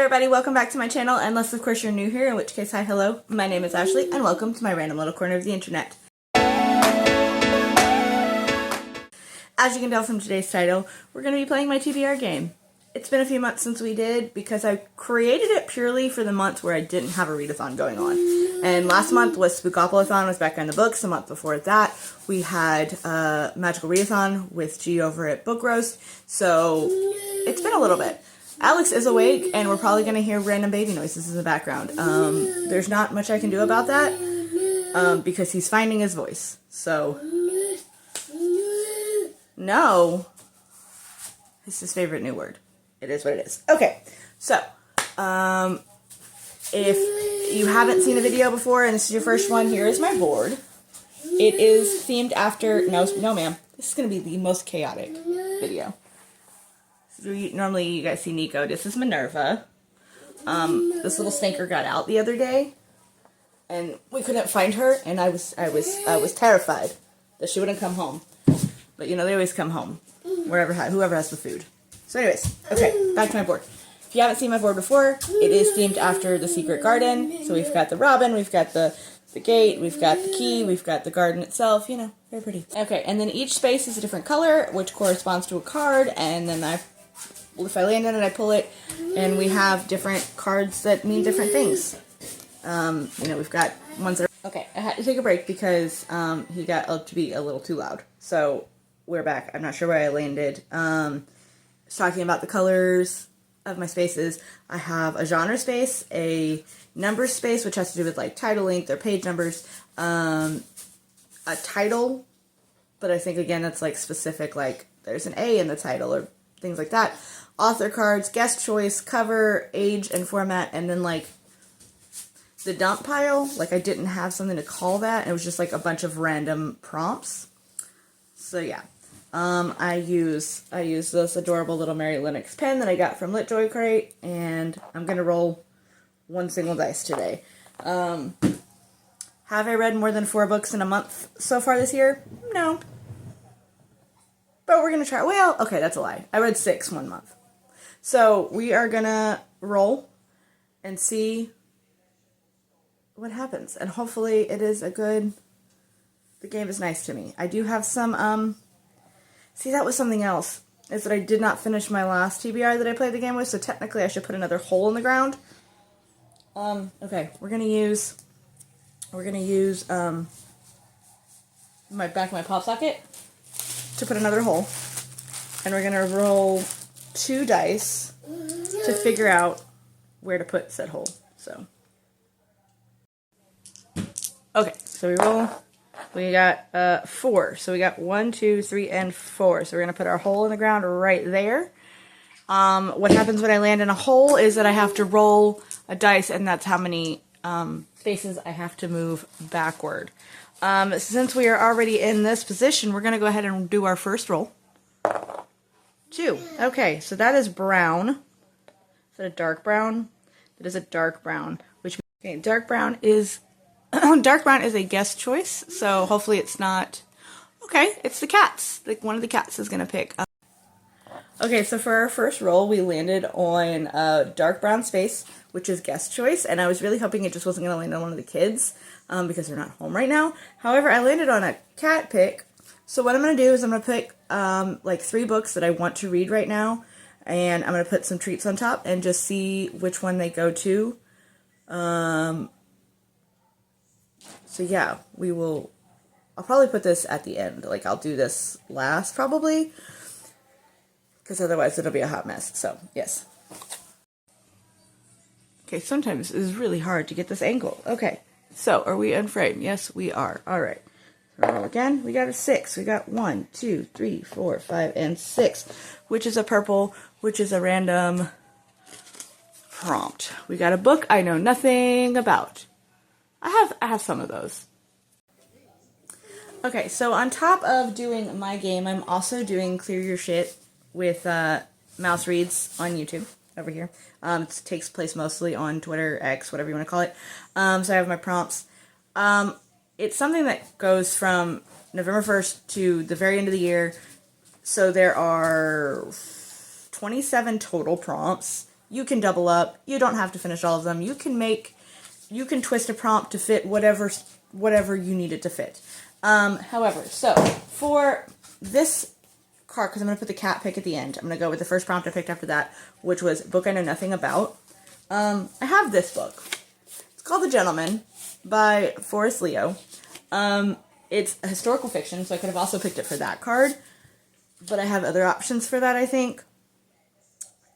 everybody, welcome back to my channel, unless of course you're new here, in which case hi, hello, my name is Ashley, and welcome to my random little corner of the internet. As you can tell from today's title, we're going to be playing my TBR game. It's been a few months since we did, because I created it purely for the months where I didn't have a readathon going on. And last month was Spookopolython, was back on the books. The month before that, we had Magical Readathon with G over at Book Roast, so it's been a little bit. Alex is awake, and we're probably going to hear random baby noises in the background. There's not much I can do about that, because he's finding his voice. So, no. It's his favorite new word. It is what it is. Okay, so, if you haven't seen a video before, and this is your first one, here is my board. It is themed after, no ma'am, this is going to be the most chaotic video. Normally you guys see Nico. This is Minerva. This little stinker got out the other day, and we couldn't find her, and I was terrified that she wouldn't come home. But you know, they always come home, whoever has the food. So anyways, okay, back to my board. If you haven't seen my board before, it is themed after the Secret Garden. So we've got the robin, we've got the gate, we've got the key, we've got the garden itself, you know, very pretty. Okay, and then each space is a different color, which corresponds to a card, and then if I land in it, I pull it, and we have different cards that mean different things. You know, we've got ones that are... Okay, I had to take a break because he got up to be a little too loud. So, we're back. I'm not sure where I landed. I was talking about the colors of my spaces. I have a genre space, a number space, which has to do with, like, title length or page numbers, a title, but I think, again, that's, like, specific, like, there's an A in the title or things like that. Author cards, guest choice, cover, age, and format, and then, like, the dump pile, like, I didn't have something to call that, and it was just, like, a bunch of random prompts. So, yeah. I use this adorable little Mary Lennox pen that I got from LitJoy Crate, and I'm gonna roll one single dice today. Have I read more than 4 books in a month so far this year? No. But we're gonna try. Well, okay, that's a lie. I read 6 one month. So we are gonna roll and see what happens. And hopefully it is a good... The game is nice to me. I do have some, See, that was something else. Is that I did not finish my last TBR that I played the game with, so technically I should put another hole in the ground. Okay, we're gonna use my back of my pop socket to put another hole. And we're gonna roll 2 dice to figure out where to put said hole. So, okay, so we roll. We got 4. So we got 1, 2, 3, and 4. So we're gonna put our hole in the ground right there. What happens when I land in a hole is that I have to roll a dice, and that's how many spaces I have to move backward. Since we are already in this position, we're gonna go ahead and do our first roll. 2. Okay, so that is brown. Is that a dark brown? That is a dark brown. Which means, okay, dark brown is a guest choice. So hopefully it's not. Okay, it's the cats. Like one of the cats is gonna pick. Okay, so for our first roll, we landed on a dark brown space, which is guest choice, and I was really hoping it just wasn't gonna land on one of the kids because they're not home right now. However, I landed on a cat pick. So what I'm going to do is I'm going to pick, like 3 books that I want to read right now, and I'm going to put some treats on top and just see which one they go to. So yeah, I'll probably put this at the end. Like, I'll do this last, probably, because otherwise it'll be a hot mess. So, yes. Okay, sometimes it's really hard to get this angle. Okay, so are we in frame? Yes, we are. All right. Roll again. We got a 6. We got 1, 2, 3, 4, 5, and 6, which is a purple, which is a random prompt. We got a book I know nothing about. I have some of those. Okay, so on top of doing my game, I'm also doing Clear Your Shit with Mouse Reads on YouTube over here. It takes place mostly on Twitter, X, whatever you want to call it. So I have my prompts. It's something that goes from November 1st to the very end of the year. So there are 27 total prompts. You can double up. You don't have to finish all of them. You can twist a prompt to fit whatever you need it to fit. However, so for this card, because I'm going to put the cat pick at the end, I'm going to go with the first prompt I picked after that, which was Book I Know Nothing About. I have this book. It's called The Gentleman by Forrest Leo. It's a historical fiction, so I could have also picked it for that card, but I have other options for that, I think.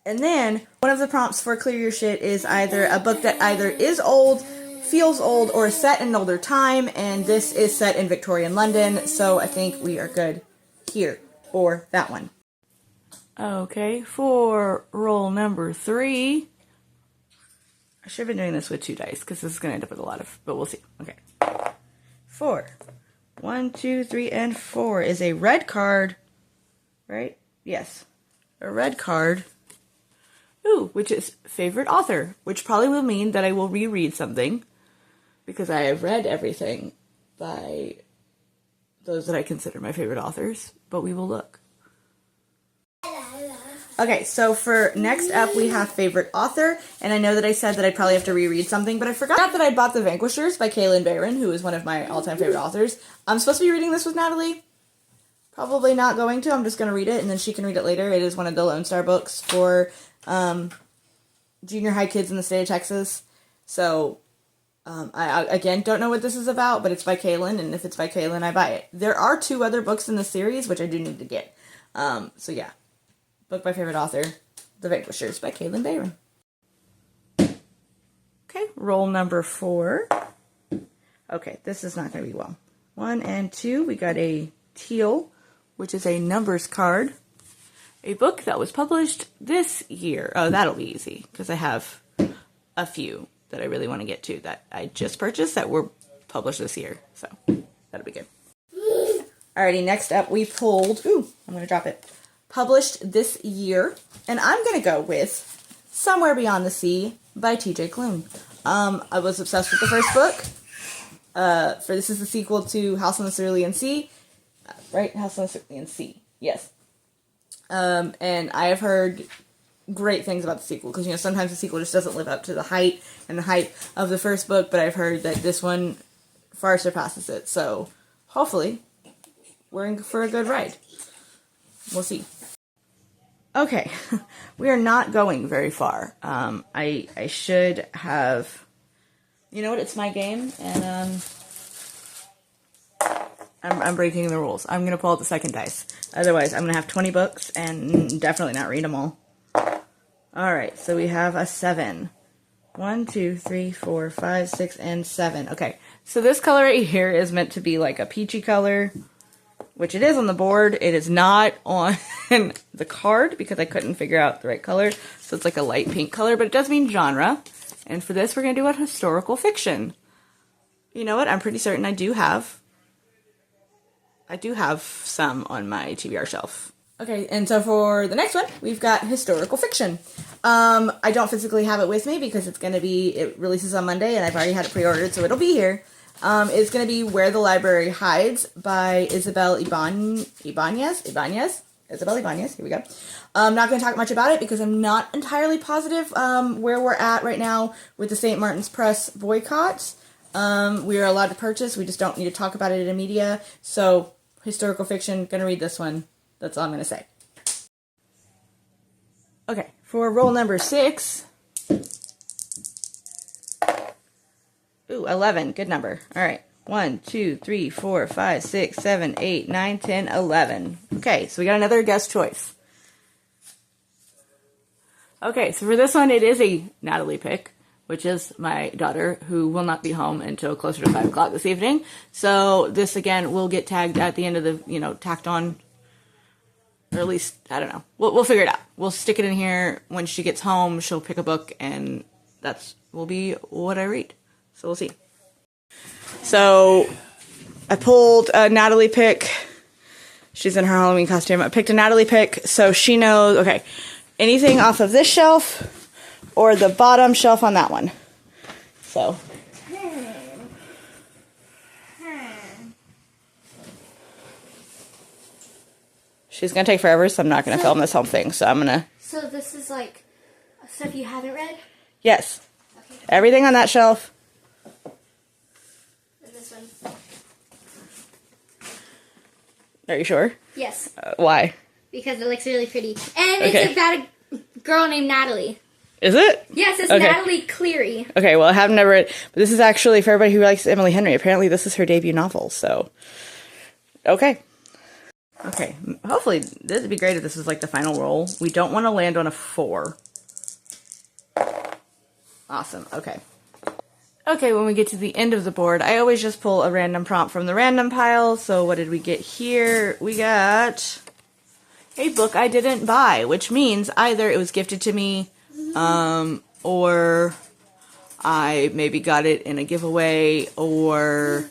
And then, one of the prompts for Clear Your Shit is either a book that either is old, feels old, or is set in an older time, and this is set in Victorian London, so I think we are good here for that one. Okay, for roll number 3, I should have been doing this with 2 dice, because this is going to end up with a lot of, but we'll see. Okay. 4. 1, 2, 3, and 4 is a red card, right? Yes. A red card. Ooh, which is favorite author, which probably will mean that I will reread something, because I have read everything by those that I consider my favorite authors, but we will look. Okay, so for next up, we have favorite author, and I know that I said that I'd probably have to reread something, but I forgot that I bought The Vanquishers by Kaylin Barron, who is one of my all-time favorite authors. I'm supposed to be reading this with Natalie. Probably not going to. I'm just going to read it, and then she can read it later. It is one of the Lone Star books for junior high kids in the state of Texas. So, I, again, don't know what this is about, but it's by Kaylin, and if it's by Kaylin, I buy it. There are 2 other books in the series, which I do need to get. So yeah. Book by favorite author, The Vanquishers by Kaylin Barron. Okay, roll number 4. Okay, this is not going to be well. 1 and 2, we got a teal, which is a numbers card. A book that was published this year. Oh, that'll be easy, because I have a few that I really want to get to that I just purchased that were published this year. So, that'll be good. Alrighty, next up we pulled, ooh, I'm going to drop it. Published this year, and I'm going to go with Somewhere Beyond the Sea by T.J. Klune. I was obsessed with the first book. For this is the sequel to House on the Cerulean Sea. Right? House on the Cerulean Sea. Yes. And I have heard great things about the sequel, because, you know, sometimes the sequel just doesn't live up to the height and the hype of the first book, but I've heard that this one far surpasses it, so hopefully we're in for a good ride. We'll see. Okay, we are not going very far. I should have, you know what, it's my game, and I'm breaking the rules. I'm going to pull out the second dice. Otherwise, I'm going to have 20 books and definitely not read them all. Alright, so we have a 7. 1, 2, 3, 4, 5, 6, and 7. Okay, so this color right here is meant to be like a peachy color, which it is on the board. It is not on the card because I couldn't figure out the right color. So it's like a light pink color, but it does mean genre. And for this, we're going to do a historical fiction. You know what? I'm pretty certain I do have some on my TBR shelf. Okay, and so for the next one, we've got historical fiction. I don't physically have it with me because it releases on Monday, and I've already had it pre-ordered, so it'll be here. It's going to be Where the Library Hides by Isabel Ibanez. Isabel Ibanez, here we go. I'm not going to talk much about it because I'm not entirely positive where we're at right now with the St. Martin's Press boycott. We are allowed to purchase, we just don't need to talk about it in media. So, historical fiction, going to read this one. That's all I'm going to say. Okay, for roll number 6. Ooh, 11. Good number. All right. 1, 2, 3, 4, 5, 6, 7, 8, 9, 10, 11. Okay, so we got another guest choice. Okay, so for this one, it is a Natalie pick, which is my daughter, who will not be home until closer to 5 o'clock this evening. So this, again, will get tagged at the end of the, tacked on, or at least, I don't know. We'll figure it out. We'll stick it in here. When she gets home, she'll pick a book, and will be what I read. So we'll see. So I pulled a Natalie pick. She's in her Halloween costume. I picked a Natalie pick, so she knows, okay, anything off of this shelf or the bottom shelf on that one. So. She's going to take forever, so I'm not going to film this whole thing. So I'm going to... So this is like a stuff you haven't read? Yes. Okay. Everything on that shelf. And this one. Are you sure? Yes. Why? Because it looks really pretty. And Okay. it's about a girl named Natalie. Is it? Yes, it's Okay. Natalie Cleary. Okay, well, I have never read, but this is actually, for everybody who likes Emily Henry, apparently this is her debut novel, so. Okay. Okay, hopefully, this would be great if this is like the final roll. We don't want to land on a 4. Awesome, okay. Okay, when we get to the end of the board, I always just pull a random prompt from the random pile. So what did we get here? We got a book I didn't buy, which means either it was gifted to me, or I maybe got it in a giveaway, or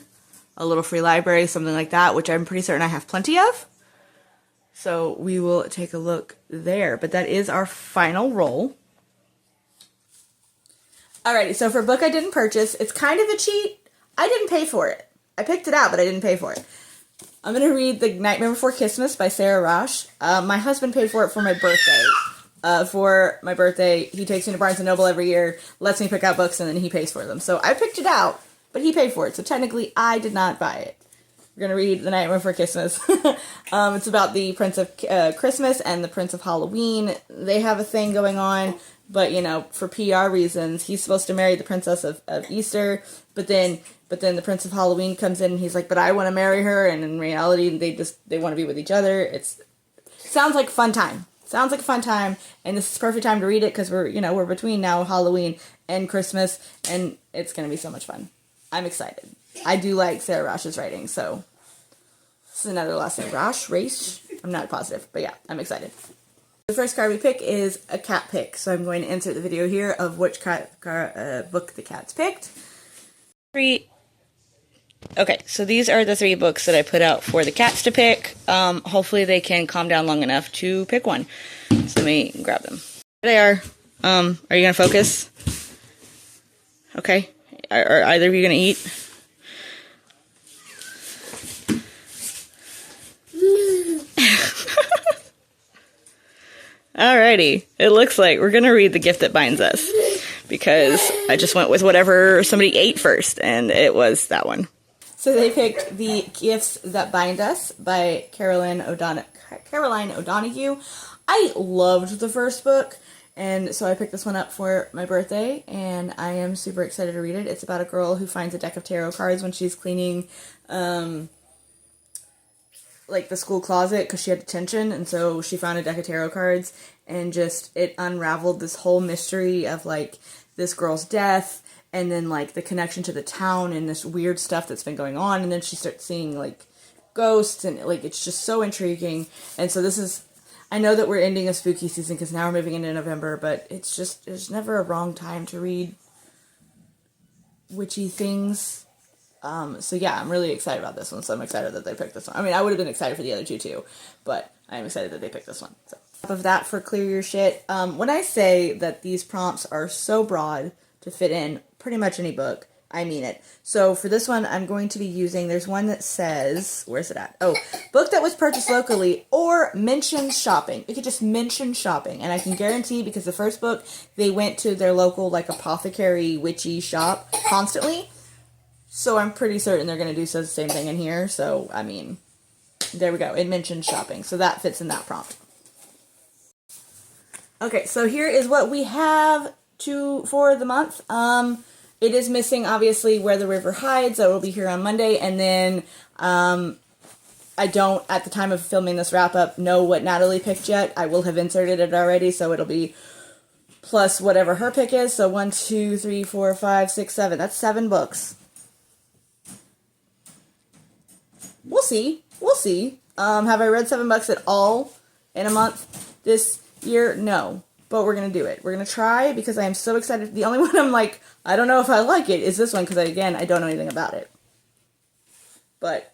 a little free library, something like that, which I'm pretty certain I have plenty of. So we will take a look there. But that is our final roll. Alrighty, so for a book I didn't purchase, it's kind of a cheat. I didn't pay for it. I picked it out, but I didn't pay for it. I'm going to read The Nightmare Before Christmas by Sarah Rosh. My husband paid for it for my birthday. For my birthday, he takes me to Barnes & Noble every year, lets me pick out books, and then he pays for them. So I picked it out, but he paid for it. So technically, I did not buy it. We're going to read The Nightmare Before Christmas. It's about the Prince of Christmas and the Prince of Halloween. They have a thing going on, but, you know, for PR reasons, he's supposed to marry the Princess of Easter, but then the Prince of Halloween comes in and he's like, but I want to marry her, and in reality, they want to be with each other. Sounds like a fun time. Sounds like a fun time, and this is the perfect time to read it because we're between now Halloween and Christmas, and it's going to be so much fun. I'm excited. I do like Sarah Rosh's writing, so this is another last name. Race? I'm not positive, but yeah, I'm excited. The first card we pick is a cat pick, so I'm going to insert the video here of which book the cat's picked. 3. Okay, so these are the 3 books that I put out for the cats to pick. Hopefully they can calm down long enough to pick one. So let me grab them. There they are. Are you going to focus? Okay. Are either of you going to eat? Alrighty, it looks like we're gonna read The Gift That Binds Us, because I just went with whatever somebody ate first, and it was that one. So they picked The Gifts That Bind Us by Caroline O'Donoghue. I loved the first book, and so I picked this one up for my birthday, and I am super excited to read it. It's about a girl who finds a deck of tarot cards when she's cleaning like the school closet because she had detention, and so she found a deck of tarot cards, and just it unraveled this whole mystery of like this girl's death, and then like the connection to the town and this weird stuff that's been going on, and then she starts seeing like ghosts, and like it's just so intriguing. And so this is, I know that we're ending a spooky season because now we're moving into November, but it's just, there's never a wrong time to read witchy things. So yeah, I'm really excited about this one, so I'm excited that they picked this one. I mean, I would have been excited for the other 2 too, but I'm excited that they picked this one. So, top of that, for Clear Your Shit, when I say that these prompts are so broad to fit in pretty much any book, I mean it. So for this one, I'm going to be using, there's one that says, where's it at? Oh, book that was purchased locally or mention shopping. You could just mention shopping, and I can guarantee, because the first book, they went to their local, like, apothecary witchy shop constantly. So I'm pretty certain they're going to do the same thing in here. So, I mean, there we go. It mentioned shopping. So that fits in that prompt. Okay, so here is what we have for the month. It is missing, obviously, Where the River Hides. That will be here on Monday. And then I don't, at the time of filming this wrap-up, know what Natalie picked yet. I will have inserted it already, so it'll be plus whatever her pick is. So 1, 2, 3, 4, 5, 6, 7. That's 7 books. We'll see. We'll see. Have I read 7 books at all in a month this year? No. But we're going to do it. We're going to try because I am so excited. The only one I'm like, I don't know if I like it is this one because, again, I don't know anything about it. But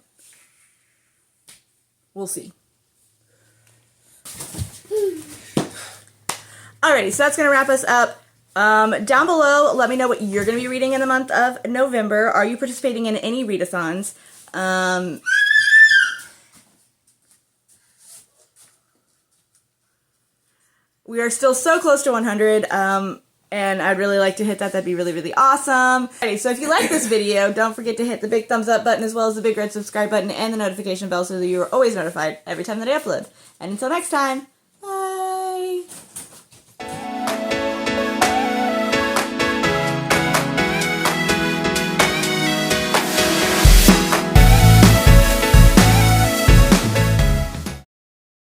we'll see. Alrighty, so that's going to wrap us up. Down below, let me know what you're going to be reading in the month of November. Are you participating in any readathons? We are still so close to 100, and I'd really like to hit that. That'd be really, really awesome. Okay, so if you like this video, don't forget to hit the big thumbs up button as well as the big red subscribe button and the notification bell so that you are always notified every time that I upload. And until next time,